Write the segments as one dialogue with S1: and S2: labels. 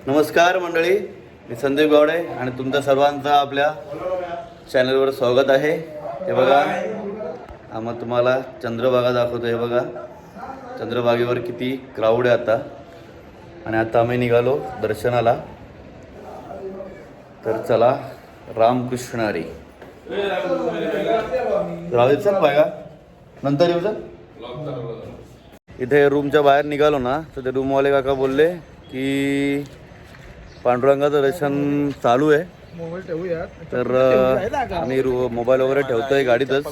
S1: नमस्कार मंडळी, मी संदीप गावडे आणि तुमच्या सर्वांचं आपल्या चॅनलवर स्वागत आहे. हे बघा, आम्हा तुम्हाला चंद्रभागा दाखवतो. हे बघा, चंद्रभागेवर किती क्राऊड आहे आता. आणि आता आम्ही निघालो दर्शनाला. तर चला, रामकृष्ण हरी. राहू चल पाय नंतर येऊ चल. इथे रूमच्या बाहेर निघालो ना, तर ते रूमवाले काका बोलले की पांडुरंगाचं दर्शन चालू आहे. तर आम्ही मोबाईल वगैरे ठेवतोय गाडीतच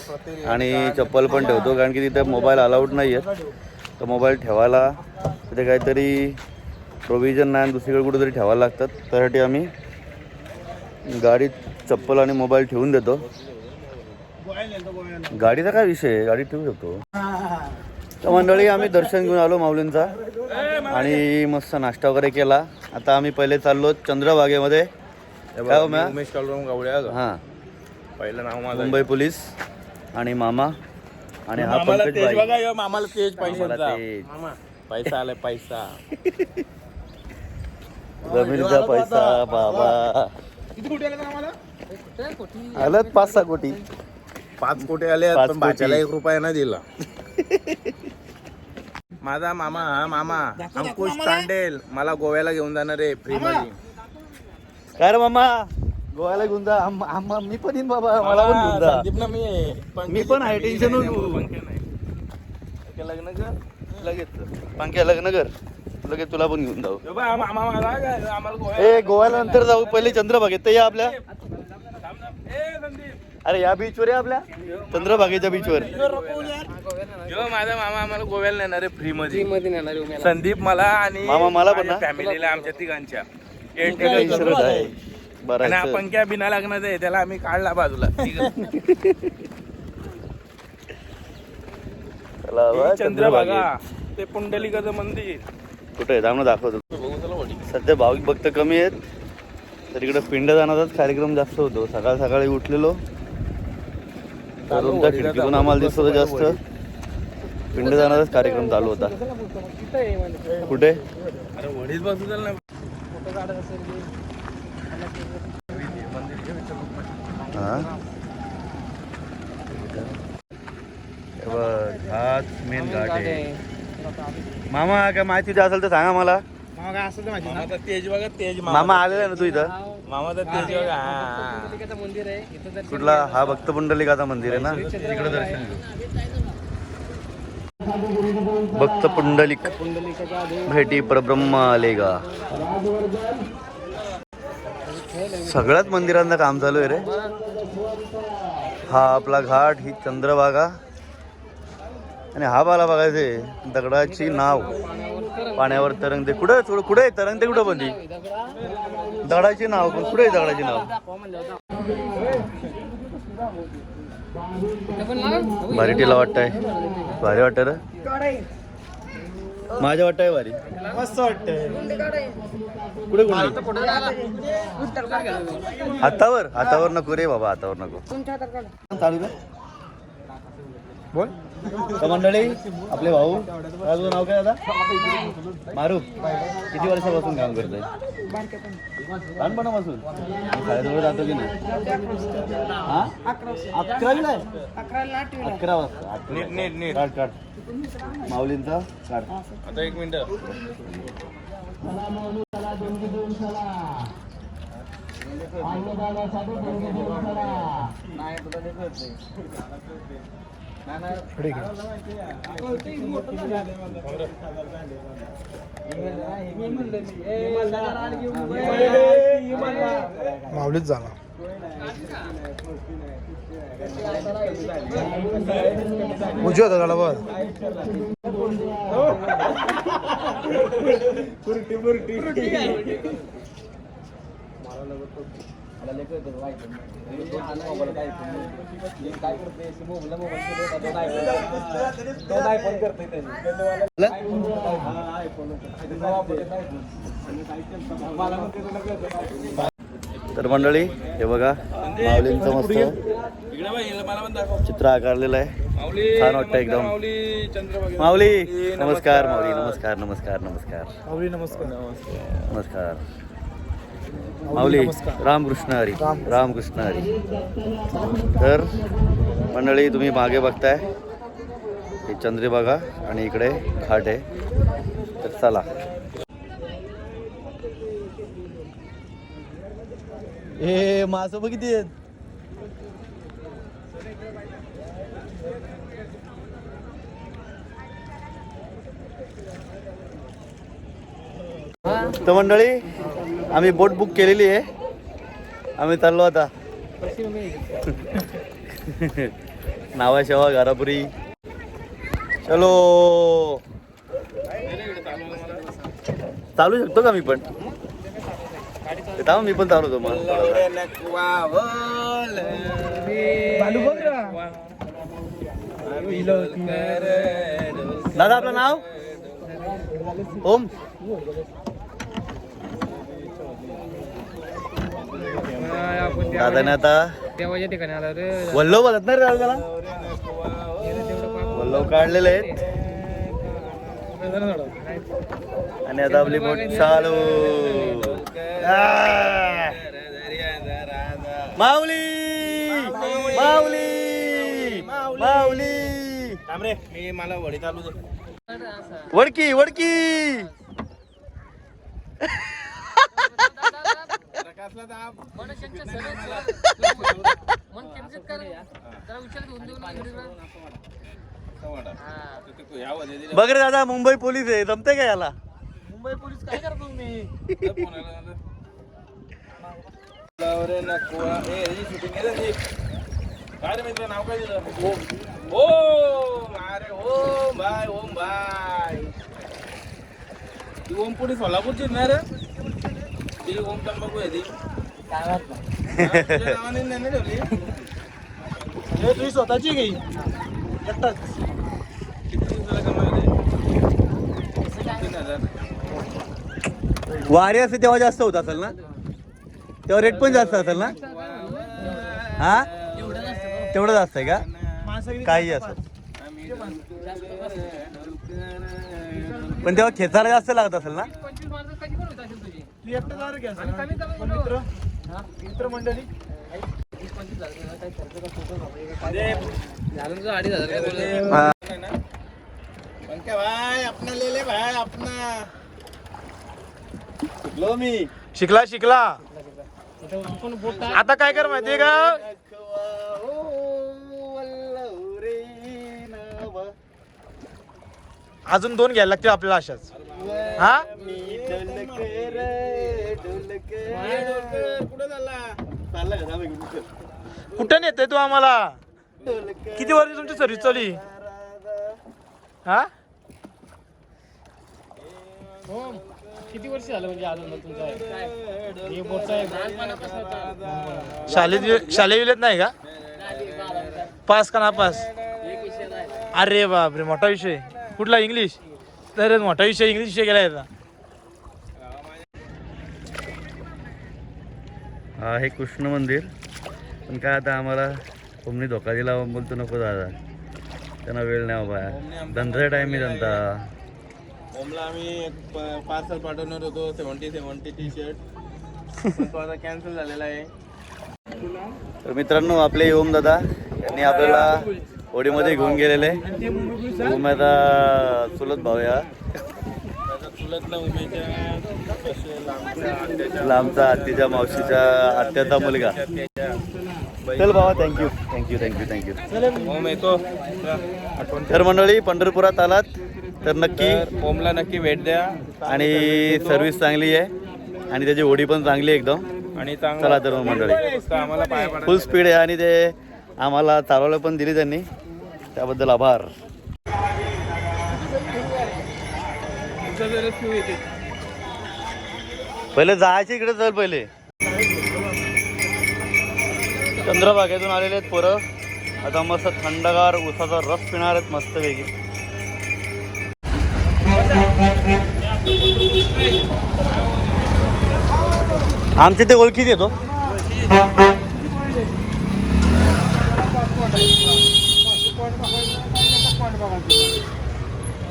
S1: आणि चप्पल पण ठेवतो, कारण की तिथे मोबाईल अलाउड नाही आहेत. तर मोबाईल ठेवायला तिथे काहीतरी प्रोव्हिजन नाही, दुसरीकडे कुठेतरी ठेवायला लागतात. त्यासाठी आम्ही गाडीत चप्पल आणि मोबाईल ठेवून देतो. गाडीचा काय विषय आहे, गाडी ठेवू शकतो. तर मंडळी, आम्ही दर्शन घेऊन आलो माऊलींचा आणि मस्त नाश्ता वगैरे केला. आता आम्ही पहिले चाललो चंद्रभागेमध्ये. काय उमेश गावडे. हां, पहिलं नाव माझं मुंबई पोलीस आणि मामा. आणि हा पंकज भाई.
S2: मामाला तेज पैसा आलाय, पैसा
S1: जमिनीचा पैसा बाबा. आलं 5-6 कोटी.
S2: 5 कोटी आले, पण भाच्याला 1 रुपया नाही दिला. माझा मामा अंकुश तांडेल मला गोव्याला घेऊन जाणार आहे फ्री मध्ये.
S1: काय रे मामा, गोव्याला घेऊन जा. मी पण येईन बाबा, मला पण घेऊन जा. मी पण आहे, टेन्शन लग्न कर लगेच. पंख्या लग्न कर लगेच, तुला पण घेऊन जाऊ. ए गोव्याला नंतर जाऊ, पहिले चंद्रभागेत तर या आपल्या. अरे या बीचवर आहे, आपल्या चंद्रभागेच्या बीचवर.
S2: माझा मामा आम्हाला गोव्याला नेणार आहे फ्री मध्ये. संदीप मला आणि
S1: मामा मला पण
S2: फॅमिलीला आमच्या तिघांच्या.
S1: बरं,
S2: आपण क्या बिना लग्नाचं आहे, त्याला आम्ही काढला बाजूला. चंद्रभागा ते पुंडलिकाचं मंदिर
S1: कुठे आहे, जाऊन दाखवतो. सध्या भाविक भक्त कमी आहेत, तर इकडे पिंडदानाचाच कार्यक्रम जास्त होतो. सकाळ सकाळी उठलेलो तर तुमच्या खिडकीतून आम्हाला दिसत होतं जास्त पिंडदानाचाच कार्यक्रम चालू होता. कुठे
S2: वडील बाजूला ना.
S1: हाच मेन घाट आहे. मामा काय माहिती द्या असेल तर सांगा मला.
S2: तेज बघा, तेज
S1: मामा आलेला ना तू इथं.
S2: मामाचा तेज बघा.
S1: कुठला हा भक्त पुंडलिकाचा मंदिर आहे ना, तिकडे दर्शन घेऊ. भक्त पुंडलिक भेटी परब्रह्म आलेगा. सगळ्याच मंदिरांना काम चालू आहे रे. हा आपला घाट, ही चंद्रभागा. आणि हा बाला बघायचे दगडाची नाव पाण्यावर तरंगते. कुठे कुठे तरंगते, कुठं पण ती दगडाची नाव. पण कुठे दगडाची नाव. भारी टीला वाटतंय, भारी वाटत रे. माझ्या वाटतंय भारी, मस्त वाटतंय. कुठे कुठे हातावर नको रे बाबा, हातावर नको. चालू का बोल. मंडळी, आपले भाऊ, तुझं नाव काय दादा? मारूफ. किती वर्षापासून काम करतोय? लहानपणापासून. शाळेजवळ जातो की नाही? 11वीला आहे. 11 वाजता. काढ माऊलींचा काढ.
S2: आता 1 मिनिट.
S3: माऊलीच झाला. उजव्या दादाला बघ.
S1: तर मंडळी, हे बघा माऊलींचं मस्त चित्र आकारलेलं आहे. छान वाटतं एकदम. माऊली नमस्कार. माऊली नमस्कार. नमस्कार नमस्कार
S3: माऊली नमस्कार.
S1: नमस्कार. माऊली रामकृष्ण हरी. रामकृष्ण हरी. तर मंडळी तुम्ही मागे बघताय हे चंद्रभागा आणि इकडे घाट आहे. तर चला.
S3: हे माझं किती आहेत?
S1: तर मंडळी आम्ही बोट बुक केलेली आहे. आम्ही चाललो आता. नावा शेवा घारापुरी. चलो. चालू शकतो का मी पण? मी पण चालवतो मग. दादा आपलं नाव? ओम. दादाने आता
S2: देवाच्या ठिकाणी आला रे.
S1: वल्लव बोलत नाही रे त्याला. वल्लव काढलेले आहेत आणि आता आपली बोट चालू. माऊली माऊली माऊली.
S2: मी मला वडी चालू दे.
S1: वडकी वडकी. बघ रे दादा मुंबई पोलीस आहे. जमते का याला?
S2: मुंबई पोलीस काय करतो मी? काय मित्र नाव काय दिलं? ओम. अरे ओम बाय. ओम बाय. ती ओम पुढे सोलापूरची ना रे. ती ओम तंबाखू आहे ती. नावाने नाही ठेवली.
S3: हे तुझी स्वतःची काही एकटाच.
S2: किती दिवसाला कमावते? 3,000.
S1: वारी असते तेव्हा जास्त होत असेल ना? तेव्हा रेट पण जास्त असेल ना? हा तेवढं जास्त आहे का? काही असं पण तेव्हा खेचायला जास्त लागत असेल ना?
S3: तू एकटा जा रे घ्या. मित्र मंडळी
S2: भाई अपना ले ले भाई अपना.
S1: शिकलो मी.
S3: शिकला. आता काय कर माहितीये का? अजून 2 घ्यायला लागतील आपल्याला अशाच. हा
S2: कुठं झाला?
S3: कुठं नेते तू आम्हाला? किती वर्ष तुमची सर्व्हिस चालली? हा
S2: किती वर्ष झालं म्हणजे अजून तुमचा
S3: शालेय विलेत नाही का? पास का नापास? अरे बापरे मोठा विषय. कुठला? इंग्लिश. तर मोठा विषय इंग्लिश विषय गेला याचा.
S1: हा हे कृष्ण मंदिर. पण काय आता आम्हाला कोणी धोका दिला बोलतो नको दादा. त्यांना वेळ नाही बाबा. धंदा टाइम मी धंदा.
S2: ओमला आम्ही पार्सल पाठवणार होतो 70 टी शर्ट. तो आता कॅन्सल झालेला आहे.
S1: तर मित्रांनो आपले ओम दादा यांनी आपल्याला होडीमध्ये घेऊन गेलेले. ओम आता चुलत भाऊ या.
S2: चुलत ना उमेच्या
S1: लांबचा आत्तीच्या मावशीच्या आत्याचा मुलगा. चल बाबा. थँक्यू.
S2: ओम येतो.
S1: तर मंडळी पंढरपुरात आलात तर नक्की
S2: ओमला नक्की भेट द्या.
S1: आणि सर्व्हिस चांगली आहे आणि त्याची होडी पण चांगली आहे एकदम.
S2: आणि
S1: चला तर मग मंडळी
S2: आम्हाला पाय पडा.
S1: फुल स्पीड आहे आणि ते आम्हाला चालवायला पण दिली त्यांनी. त्याबद्दल आभार. पहिले जायचे इकडे चल. पहिले चंद्रभागेतून आलेले आहेत पोरं. आता मस्त थंडगार उसाचा रस पिणार आहेत मस्त वेगळी. आमचे ते ओळखीत येतो.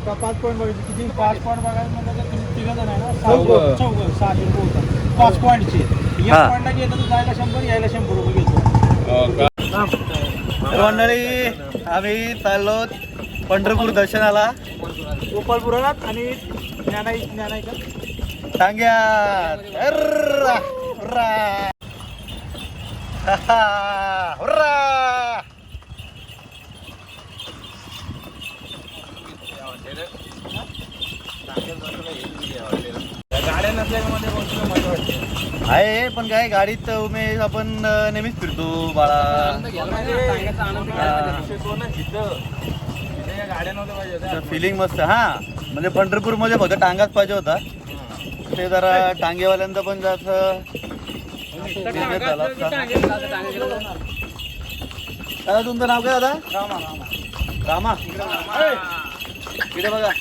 S4: आता 5 पॉईंट बघायचे किती 5 पॉईंट बघायला म्हणजे तर तुम्ही 3 जण आहे ना
S2: चौघं.
S4: 600 रुपये होतात 5 पॉईंटचे एक
S1: हा.
S4: पॉईंटला गेलं तर जायला 100 यायला 100 रुपये घेतो.
S1: तर मंडळी आम्ही चाललो पंढरपूर दर्शनाला
S4: गोपालपुरात आणि ज्ञानाई का
S1: टांग्यात. अर्रा, हुर्रा. हुर्रा.
S2: गाड्या नसल्यामध्ये गोष्ट मजा वाटते.
S1: आहे पण काय गाडीत उमेश आपण नेहमीच फिरतो बाळा.
S2: गाड्या नव्हत्या पाहिजे.
S1: फिलिंग मस्त. हा म्हणजे पंढरपूर मध्ये फक्त टांगाच पाहिजे होता. ते जरा टांगेवाल्यांचा पण जास्त business झाला असता. दादा तुमचं नाव काय दादा? रामा. इकडे बघा.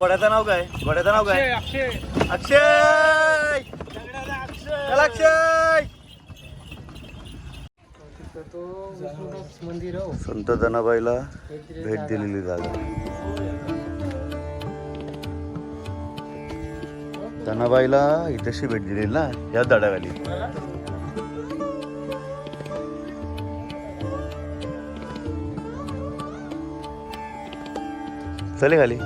S1: घोड्याचं नाव काय? घोड्याचं नाव काय?
S4: अक्षय
S1: अक्षय. चला अक्षय. संत जनाबाईला भेट दिलेली जागा. जनाबाईला इथेशी भेट दिलेली ना या दडाखाली. चले खाली.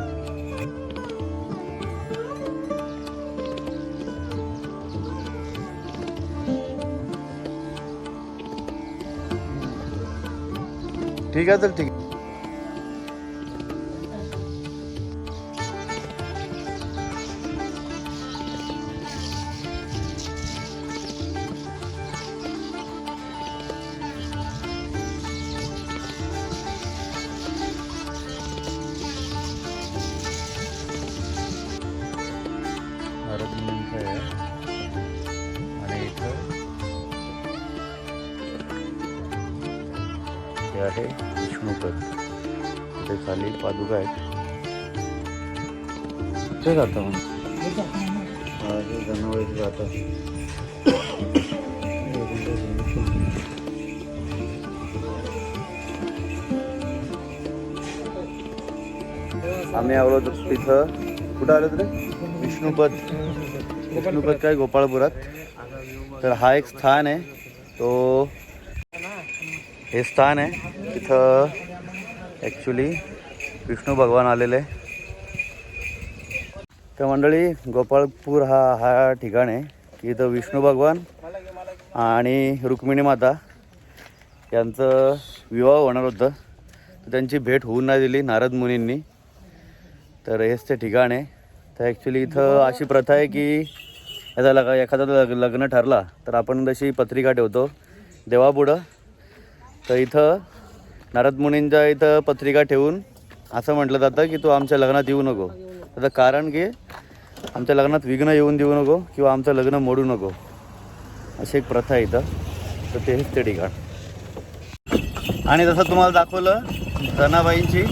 S1: ठीक आहे चल ठीक आहे. आणि इथं हे आहे विष्णुपद. ते खाली पादुका आहेत. ते जातं मग हे जनावरांची जातात. आम्ही आलो तिथं. कुठं आलो रे? विष्णुपद. विष्णुपद काय गोपाळपुरात. तर हा एक स्थान आहे. तो हे स्थान आहे तिथं ॲक्च्युली विष्णू भगवान आलेले. तर मंडळी गोपाळपूर हा ठिकाण आहे की इथं विष्णू भगवान आणि रुक्मिणी माता यांचं विवाह होणार होतं. तर त्यांची भेट होऊन नाही दिली नारद मुनींनी. तर हेच ते ठिकाण आहे. तर ॲक्च्युली इथं अशी प्रथा आहे की एखादा लग्न ठरला तर आपण तशी पत्रिका ठेवतो देवापुढं. तर इथं नारद मुनींच्या इथं पत्रिका ठेवून असं म्हटलं जातं की तू आमच्या लग्नात येऊ नको. त्याचं कारण की आमच्या लग्नात विघ्न येऊन देऊ नको किंवा आमचं लग्न मोडू नको, अशी एक प्रथा आहे इथं. तर तेच ते ठिकाण. आणि जसं तुम्हाला दाखवलं जनाबाईंची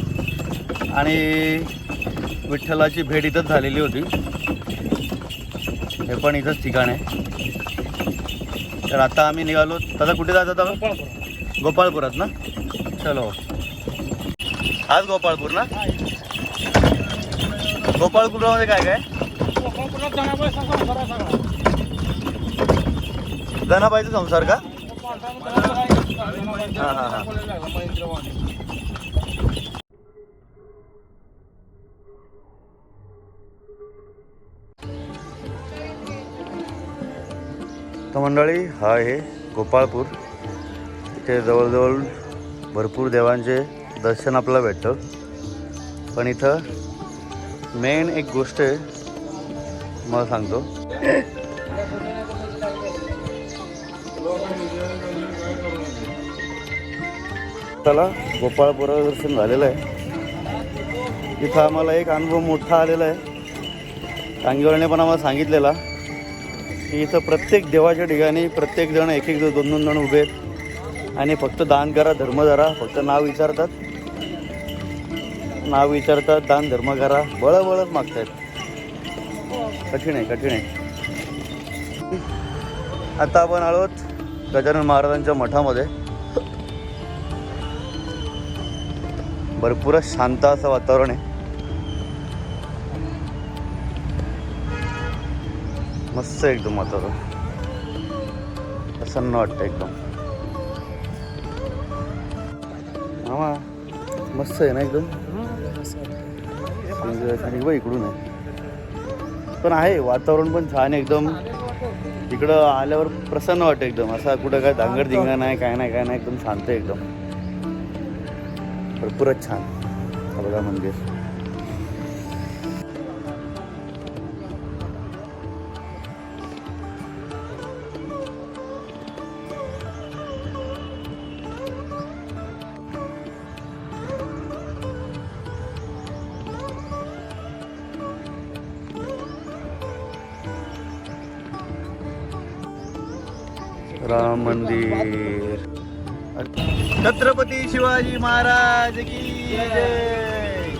S1: आणि विठ्ठलाची भेट इथंच झालेली होती. हे पण इथंच ठिकाण आहे. तर आता आम्ही निघालो. दादा कुठे जायचं होता? गोपाळपुरात ना. चलो आज गोपाळपूर ना. गोपाळपुरामध्ये काय काय? जनाबाईचा संसार का? हां हां हां. तर मंडळी हा आहे गोपाळपूर. इथे जवळजवळ भरपूर देवांचे दर्शन आपल्याला भेटतं. पण इथं मेन एक गोष्ट आहे मला सांगतो. चला गोपाळपुरा दर्शन झालेलं आहे. इथं आम्हाला एक अनुभव मोठा आलेला आहे. टांगेवाल्याने पण आम्हाला सांगितलेला की इथं प्रत्येक देवाच्या ठिकाणी प्रत्येक जण एक एक 2-2 जण उभे आहेत आणि फक्त दान करा धर्म करा. फक्त नाव विचारतात दान धर्म करा. बळबळच मागतायत. कठीण आहे कठीण आहे. आता आपण आलोत गजानन महाराजांच्या मठामध्ये. भरपूरच शांत असं वातावरण आहे. मस्त एकदम वातावरण, प्रसन्न वाटतं एकदम. हा मस्त आहे ना एकदम. इकडून आहे पण आहे वातावरण पण छान एकदम. इकडं आल्यावर प्रसन्न वाटतं एकदम. असं कुठं काय धांगड धिंगा नाही, काय नाही एकदम शांत आहे एकदम. भरपूरच छान. हा बघा मंदिर. राम मंदिर. छत्रपती शिवाजी महाराज की जय.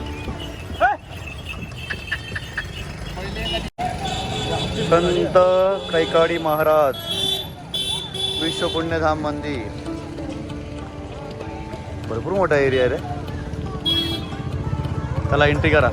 S1: संत कैकाडी महाराज विश्व पुण्यधाम मंदिर. भरपूर मोठा एरिया आहे रे. त्याला एंट्री करा.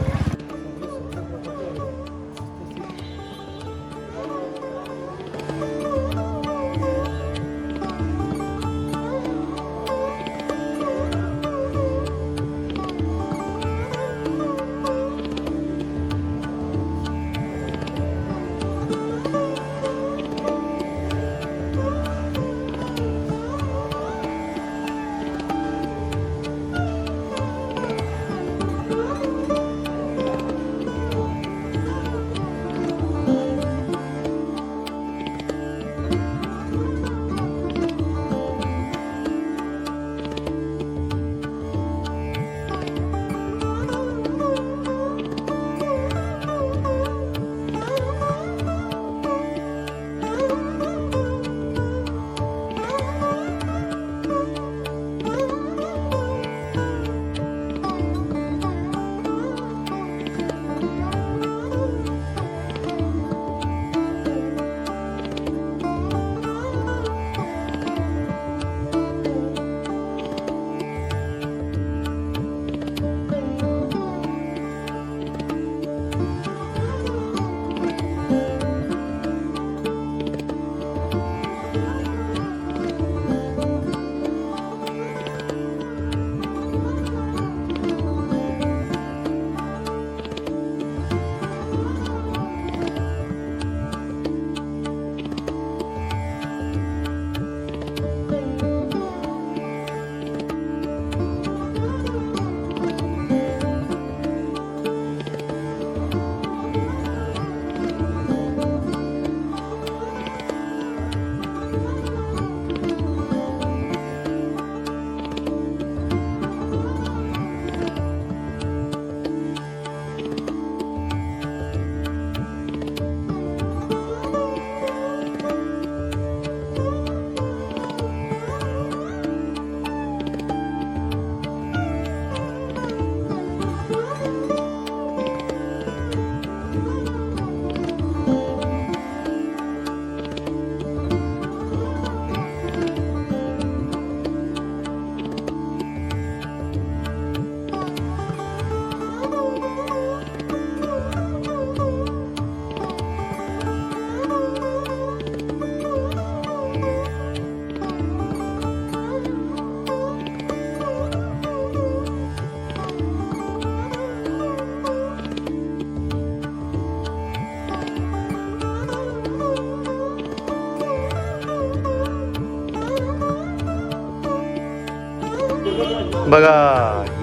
S1: बघा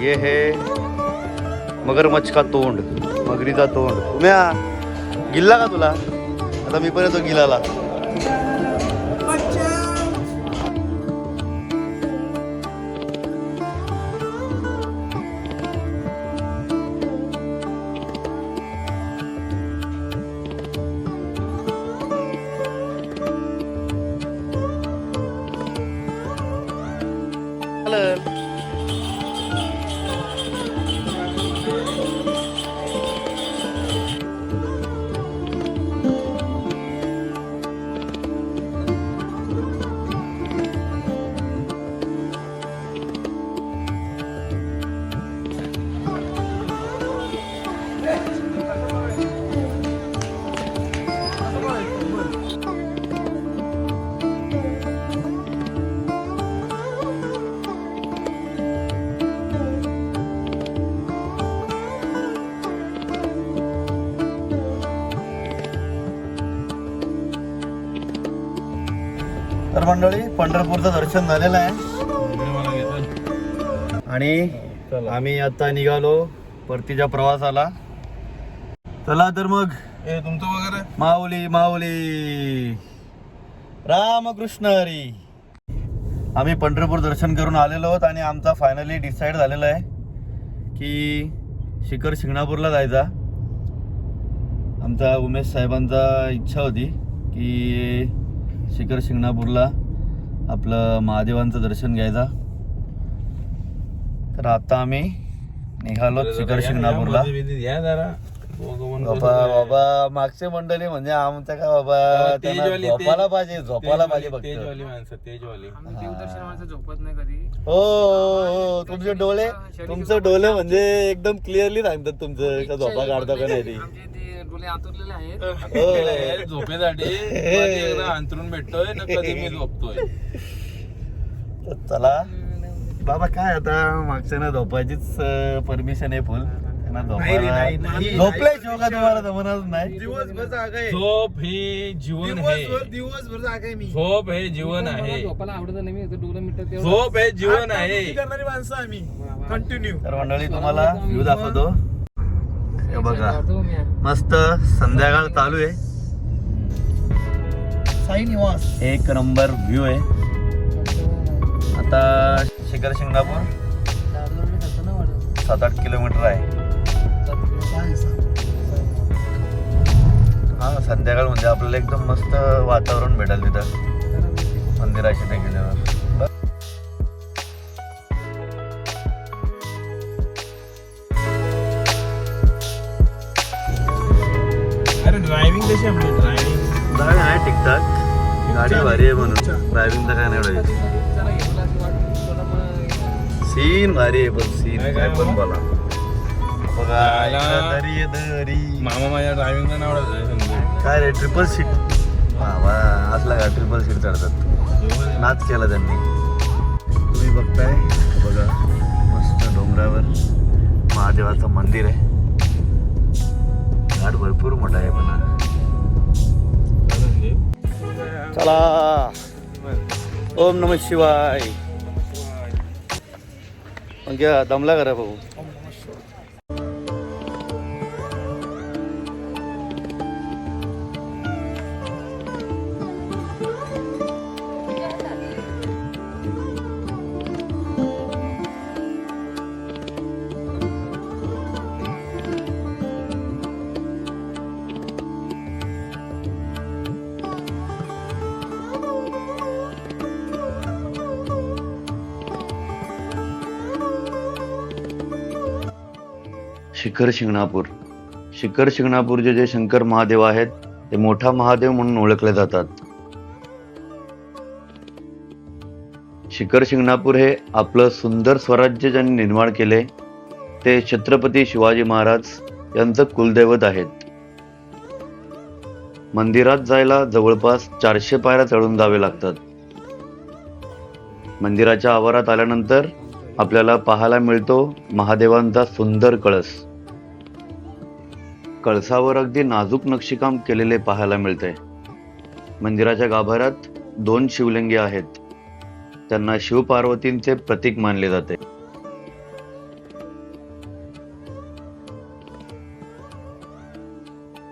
S1: ये है मगरमच्छ का तोंड, मगरीचा तोंड. तुम्ही गिल्ला का तुला? आता मी पण येतो गिलाला. तर मंडळी पंढरपूरचं दर्शन झालेलं आहे आणि आम्ही आता निघालो परतीच्या प्रवासाला. चला तर मग
S2: तुमचं वगैरे
S1: माऊली माऊली रामकृष्ण हरी. आम्ही पंढरपूर दर्शन करून आलेलो आहोत आणि आमचा फायनली डिसाईड झालेला आहे की शिखर शिंगणापूरला जायचा. आमचा उमेश साहेबांचा इच्छा होती की शिखर शिंगणापूरला आपलं महादेवांचं दर्शन घ्यायचा. तर आता आम्ही निघालो शिखर शिंगणापूरला. बाबा बाबा मागचे मंडळी म्हणजे आमचं का बाबा त्यांना झोपायला पाहिजे फक्त. हो हो तुमचे डोळे म्हणजे एकदम क्लिअरली सांगतात तुमचं का झोपा काढता का नाही.
S2: झोपेसाठी अंतरून भेटतोय ना कधी मी झोपतोय.
S1: चला बाबा काय आता मागच्या झोपायचीच परमिशन आहे फुल. झोपल्याशिवाय का तुम्हाला जमणारच नाही.
S2: झोप हे जीवन आहे. झोप हे जीवन आहे. झोप हे जीवन आहे.
S4: कंटिन्यू.
S1: तर मंडळी तुम्हाला व्ह्यू दाखवतो. हे बघा मस्त संध्याकाळ चालू आहे.
S4: साई निवास
S1: एक नंबर व्ह्यू आहे. आता शिखर शिंगणापूर 7-8 किलोमीटर आहे. हा संध्याकाळ म्हणजे आपल्याला एकदम मस्त वातावरण भेटेल तिथं मंदिराशी ते गेल्यावर.
S2: अरे ड्रायव्हिंग कशी आपली ड्रायव्हिंग
S1: गाडी आहे ठीकठाक. गाडी भारी आहे म्हणून ड्रायव्हिंगचा काय नाही एवढं. सीन भारी आहे पण सीन काय पण बोला. बघा दरी दरी
S2: मामा माझ्या ड्रायव्हिंगला नाव
S1: काय रे ट्रिपल सीट बाबा असला का ट्रिपल सीट चढतात. नाच केला त्यांनी. तुम्ही बघताय बघा मस्त डोंगरावर महादेवाचं मंदिर आहे. घाट भरपूर मोठा आहे पण. चला ओम नमः शिवाय. घ्या दमला करा भाऊ. शिखर शिंगणापूर. शिखर शिंगणापूरचे जे शंकर महादेव आहेत ते मोठा महादेव म्हणून ओळखले जातात. शिखर शिंगणापूर हे आपलं सुंदर स्वराज्य ज्यांनी निर्माण केले ते छत्रपती शिवाजी महाराज यांचं कुलदैवत आहेत. मंदिरात जायला जवळपास 400 पायऱ्या चढून जावे लागतात. मंदिराच्या आवारात आल्यानंतर आपल्याला पाहायला मिळतो महादेवांचा सुंदर कळस. कळसावर अगदी नाजूक नक्षीकाम केलेले पाहायला मिळते. मंदिराच्या गाभाऱ्यात 2 शिवलिंगे आहेत. त्यांना शिवपार्वतींचे प्रतीक मानले जाते.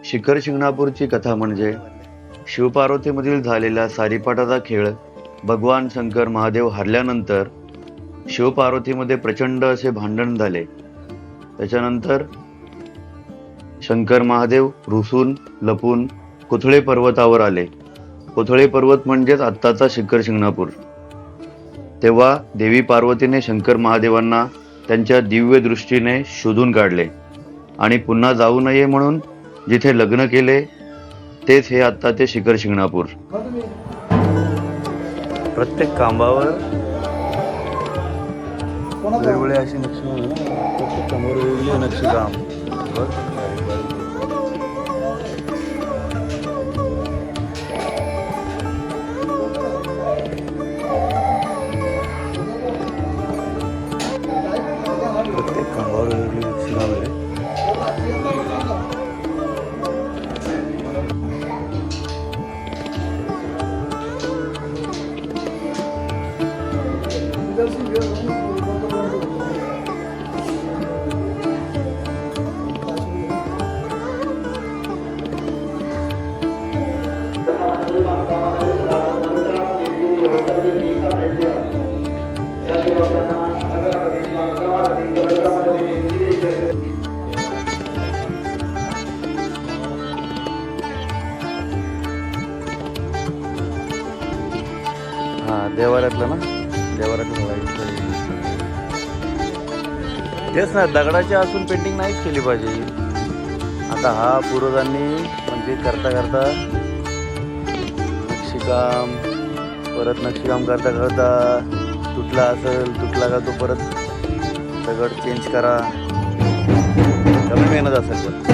S1: शिखर शिंगणापूरची कथा म्हणजे शिवपार्वतीमधील झालेल्या सारीपाटाचा खेळ भगवान शंकर महादेव हरल्यानंतर शिवपार्वतीमध्ये प्रचंड असे भांडण झाले. त्याच्यानंतर शंकर महादेव रुसून लपून कोथळे पर्वतावर आले. कोथळे पर्वत म्हणजेच आत्ताचा शिखर शिंगणापूर. तेव्हा देवी पार्वतीने शंकर महादेवांना त्यांच्या दिव्य दृष्टीने शोधून काढले आणि पुन्हा जाऊ नये म्हणून जिथे लग्न केले तेच हे आत्ता ते शिखर शिंगणापूर. प्रत्येक खांबावर वेगवेगळे अशी नक्षी. प्रत्येक खांबावर वेगवेगळे नक्षीकाम. प्रत्येक खांबावर वेगवेगळी नक्षीकाम आहे. देवाऱ्यातलं ना, देवाऱ्यातलं बघायचं. तेच ना, दगडाची असून पेंटिंग नाहीच केली पाहिजे. आता हा पूर्वजांनी म्हणजे करता करता नक्षीकाम, परत नक्षीकाम करता करता तुटला असेल, तुटला का तो परत दगड चेंज करा, कमी मेहनत असेल. पण